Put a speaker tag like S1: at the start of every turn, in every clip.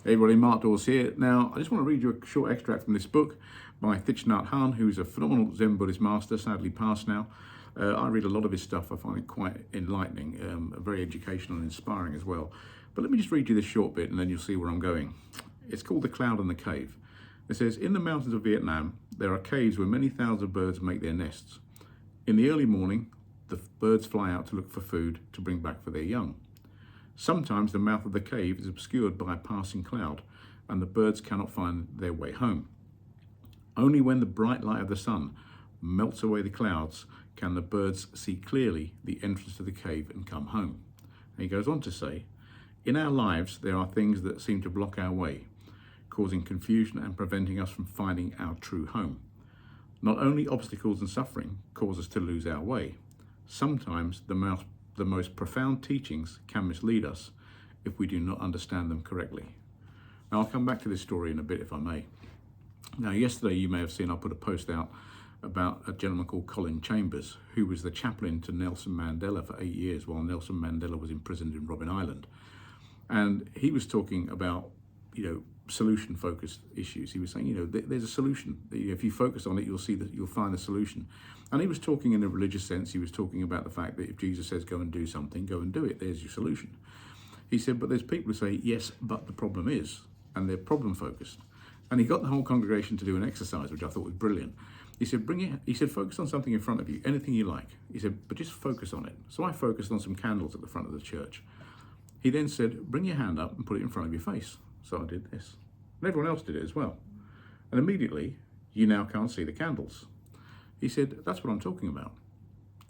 S1: Hey everybody, Mark Dawes here. Now, I just want to read you a short extract from this book by Thich, Nhat, Hahn, who's a phenomenal Zen Buddhist master, sadly passed now. I read a lot of his stuff. I find it quite enlightening, very educational and inspiring as well. But let me just read you this short bit and then you'll see where I'm going. It's called The Cloud and the Cave. It says, in the mountains of Vietnam, there are caves where many thousands of birds make their nests. In the early morning, the birds fly out to look for food to bring back for their young. Sometimes the mouth of the cave is obscured by a passing cloud and the birds cannot find their way home. Only when the bright light of the sun melts away the clouds can the birds see clearly the entrance to the cave and come home. And he goes on to say, in our lives there are things that seem to block our way, causing confusion and preventing us from finding our true home. Not only obstacles and suffering cause us to lose our way, sometimes the most profound teachings can mislead us if we do not understand them correctly. Now, I'll come back to this story in a bit if I may. Now, yesterday you may have seen I put a post out about a gentleman called Colin Chambers, who was the chaplain to Nelson Mandela for 8 years while Nelson Mandela was imprisoned in Robben Island. And he was talking about, solution-focused issues. He was saying, there's a solution. If you focus on it, you'll find the solution. And he was talking in a religious sense. He was talking about the fact that if Jesus says go and do something, go and do it. There's your solution. He said, but there's people who say, yes, but the problem is, and they're problem-focused. And he got the whole congregation to do an exercise, which I thought was brilliant. He said, focus on something in front of you, anything you like. He said, but just focus on it. So I focused on some candles at the front of the church. He then said, bring your hand up and put it in front of your face. So I did this. And everyone else did it as well. And immediately, you now can't see the candles. He said, that's what I'm talking about.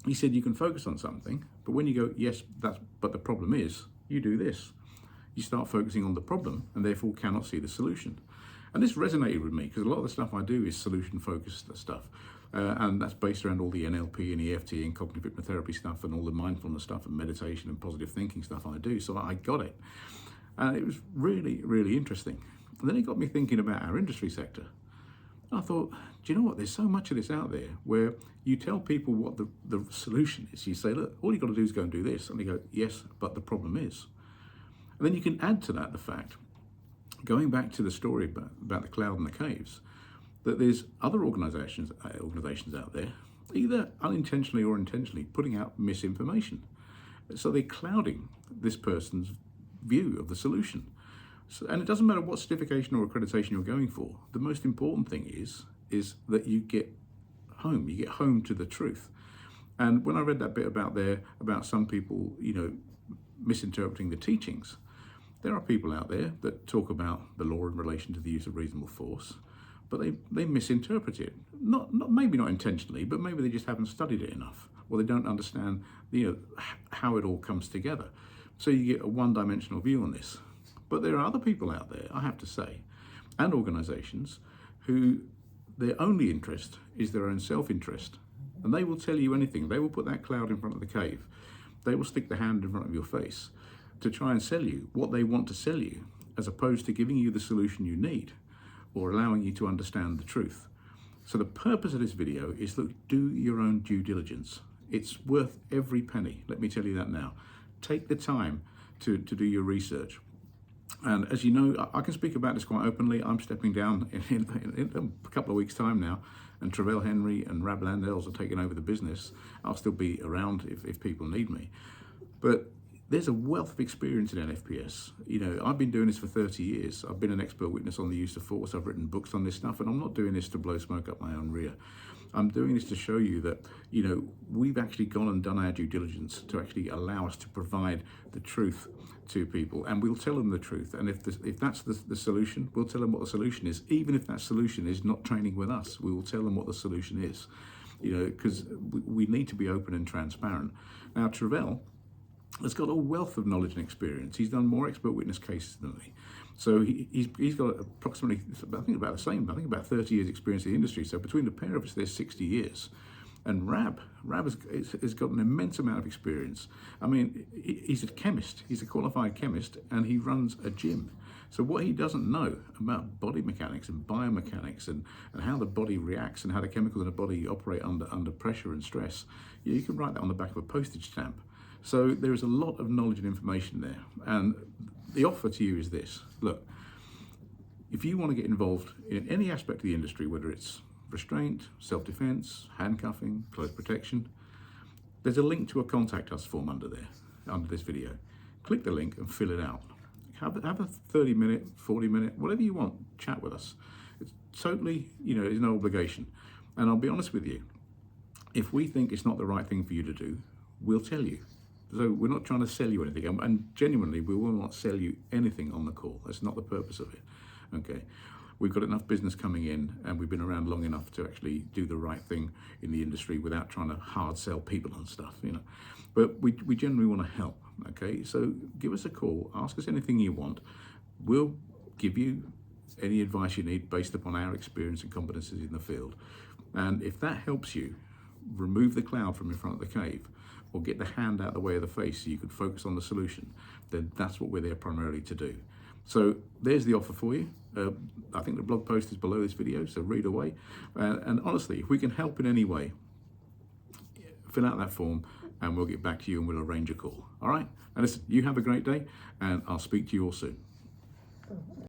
S1: He said, you can focus on something, but when you go, yes, but the problem is, you do this. You start focusing on the problem and therefore cannot see the solution. And this resonated with me because a lot of the stuff I do is solution-focused stuff. And that's based around all the NLP and EFT and cognitive hypnotherapy stuff and all the mindfulness stuff and meditation and positive thinking stuff I do. So I got it. And it was really, really interesting. And then it got me thinking about our industry sector. And I thought, do you know what? There's so much of this out there where you tell people what the solution is. You say, look, all you've got to do is go and do this. And they go, yes, but the problem is. And then you can add to that the fact, going back to the story about the cloud and the caves, that there's other organizations out there, either unintentionally or intentionally, putting out misinformation. So they're clouding this person's view of the solution. So, and it doesn't matter what certification or accreditation you're going for. The most important thing is that you get home. You get home to the truth. And when I read that bit about some people, misinterpreting the teachings, there are people out there that talk about the law in relation to the use of reasonable force, but they misinterpret it. Maybe not intentionally, but maybe they just haven't studied it enough, or they don't understand how it all comes together. So you get a one-dimensional view on this. But there are other people out there, I have to say, and organizations who their only interest is their own self-interest. And they will tell you anything. They will put that cloud in front of the cave. They will stick the hand in front of your face to try and sell you what they want to sell you, as opposed to giving you the solution you need or allowing you to understand the truth. So the purpose of this video is, look, do your own due diligence. It's worth every penny. Let me tell you that now. Take the time to do your research. And as you know, I can speak about this quite openly. I'm stepping down in a couple of weeks' time now, and Travell Henry and Rab Landells are taking over the business. I'll still be around if people need me. But there's a wealth of experience in NFPS. I've been doing this for 30 years. I've been an expert witness on the use of force. I've written books on this stuff, and I'm not doing this to blow smoke up my own rear. I'm doing this to show you that, we've actually gone and done our due diligence to actually allow us to provide the truth to people, and we'll tell them the truth. And if that's the solution, we'll tell them what the solution is. Even if that solution is not training with us, we will tell them what the solution is, because we need to be open and transparent. Now, Travell has got a wealth of knowledge and experience. He's done more expert witness cases than me. So he's got approximately, I think about 30 years experience in the industry. So between the pair of us, there's 60 years. And Rab has got an immense amount of experience. I mean, he's a chemist. He's a qualified chemist, and he runs a gym. So what he doesn't know about body mechanics and biomechanics and how the body reacts and how the chemicals in the body operate under pressure and stress, you can write that on the back of a postage stamp. So there is a lot of knowledge and information there. And the offer to you is this. Look, if you want to get involved in any aspect of the industry, whether it's restraint, self-defense, handcuffing, close protection, there's a link to a contact us form under this video. Click the link and fill it out. Have a 30-minute, 40-minute, whatever you want, chat with us. It's totally, there's no obligation. And I'll be honest with you, if we think it's not the right thing for you to do, we'll tell you. So we're not trying to sell you anything, and genuinely, we will not sell you anything on the call. That's not the purpose of it, okay? We've got enough business coming in, and we've been around long enough to actually do the right thing in the industry without trying to hard sell people and stuff, But we generally want to help, okay? So give us a call, ask us anything you want. We'll give you any advice you need based upon our experience and competencies in the field. And if that helps you remove the cloud from in front of the cave, or get the hand out of the way of the face so you can focus on the solution, then that's what we're there primarily to do. So there's the offer for you. I think the blog post is below this video, so read away. And honestly, if we can help in any way, fill out that form and we'll get back to you and we'll arrange a call. All right? And listen, you have a great day, and I'll speak to you all soon.